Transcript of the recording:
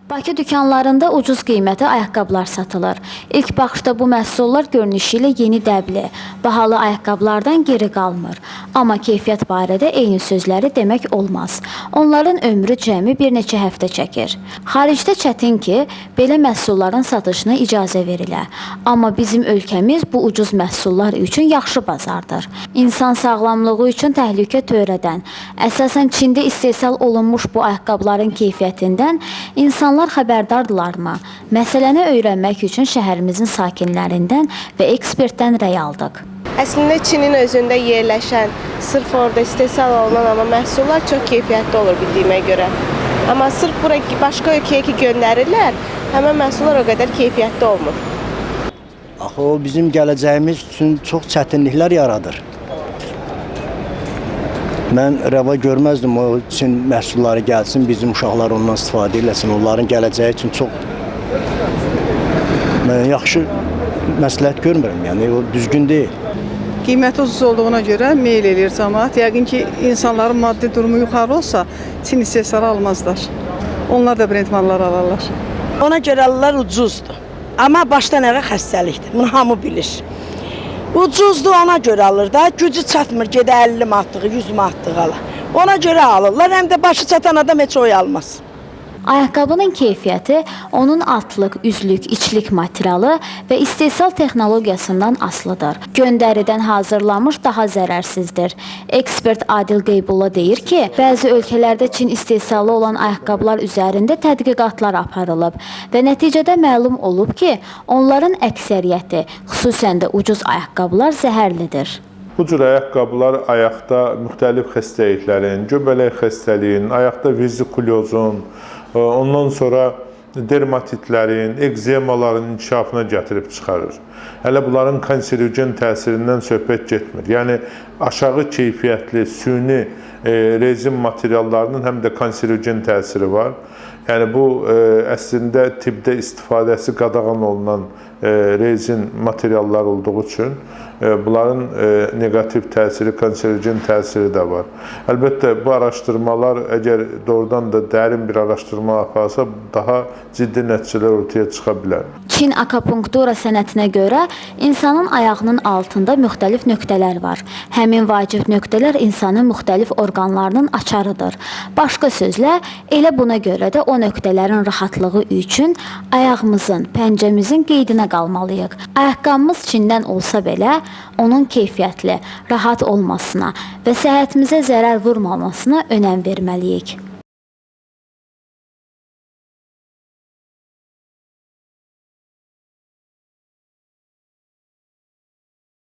Bakı dükanlarında ucuz qiymətə ayaqqabılar satılır. İlk baxışda bu məhsullar görünüşü ilə yeni dəbli, bahalı ayaqqabılardan geri qalmır. Amma keyfiyyət barədə eyni sözləri demək olmaz. Onların ömrü cəmi bir neçə həftə çəkir. Xaricdə çətin ki, belə məhsulların satışına icazə verilə. Amma bizim ölkəmiz bu ucuz məhsullar üçün yaxşı bazardır. İnsan sağlamlığı üçün təhlükə törədən, əsasən Çində istehsal olunmuş bu ayaqqabıların keyfiyyətindən insanlar xəbərdardırlarmı? Məsələni öyrənmək üçün şəhərimizin sakinlərindən və ekspertdən rəy aldıq. Əslində Çinin özündə yerləşən, sırf orada istehsal olunan amma məhsullar çox keyfiyyətli olur bildiyimə görə. Amma sırf bura başqa ölkəyə ki göndərirlər, həmin məhsullar o qədər keyfiyyətli olmur. Axı o bizim gələcəyimiz üçün çox çətinliklər yaradır. Mən rəva görməzdim o Çin məhsulları gəlsin, bizim uşaqlar ondan istifadə eləsin, onların gələcəyi üçün çox mən yaxşı məsləhət görmürəm, yəni o düzgün deyil. Qiyməti ucuz olduğuna görə meyl eləyir cəmaət. Yəqin ki, insanların maddi durumu yuxarı olsa, Çin istehsalı almazlar. Onlar da brend mallar alarlar. Ona görə alırlar ucuzdur. Amma başdan ayağa xəstəlikdir, bunu hamı bilir. Ucuzdur, ona görə alır da, gücü çatmır, gedə 50 manatlığı, 100 manatlığı alır. Ona görə alırlar, həm də başı çatan adam heç oy almaz. Ayaqqabının keyfiyyəti onun altlıq, üzlük, içlik materialı və istehsal texnologiyasından asılıdır. Göndəridən hazırlanmış daha zərərsizdir. Ekspert Adil Qeybulla deyir ki, bəzi ölkələrdə Çin istehsalı olan ayaqqabılar üzərində tədqiqatlar aparılıb və nəticədə məlum olub ki, onların əksəriyyəti, xüsusən də ucuz ayaqqabılar zəhərlidir. Bu cür ayaqqabılar ayaqda müxtəlif xəstəliklərin, göbələk xəstəliyinin, ayaqda vezikulyozun, ondan sonra dermatitlərin, ekzemaların inkişafına gətirib çıxarır. Hələ bunların kanserogen təsirindən söhbət getmir. Yəni, aşağı keyfiyyətli, süni rezin materiallarının həm də kanserogen təsiri var. Yəni, bu əslində tibbdə istifadəsi qadağan olunan rezin materiallar olduğu üçün bunların negativ təsiri, kanserogen təsiri də var. Əlbəttə, bu araşdırmalar əgər doğrudan da dərin bir araşdırma aparsa, daha ciddi nəticələr ortaya çıxa bilər. Çin akupunktura sənətinə görə insanın ayağının altında müxtəlif nöqtələr var. Həmin vacib nöqtələr insanın müxtəlif orqanlarının açarıdır. Başqa sözlə, elə buna görə də o nöqtələrin rahatlığı üçün ayağımızın, pəncəmizin qeydinə qalmalıyıq. Ayaqqabımız Çindən olsa belə, onun keyfiyyətli, rahat olmasına və səhhətimizə zərər vurmamasına önəm verməliyik.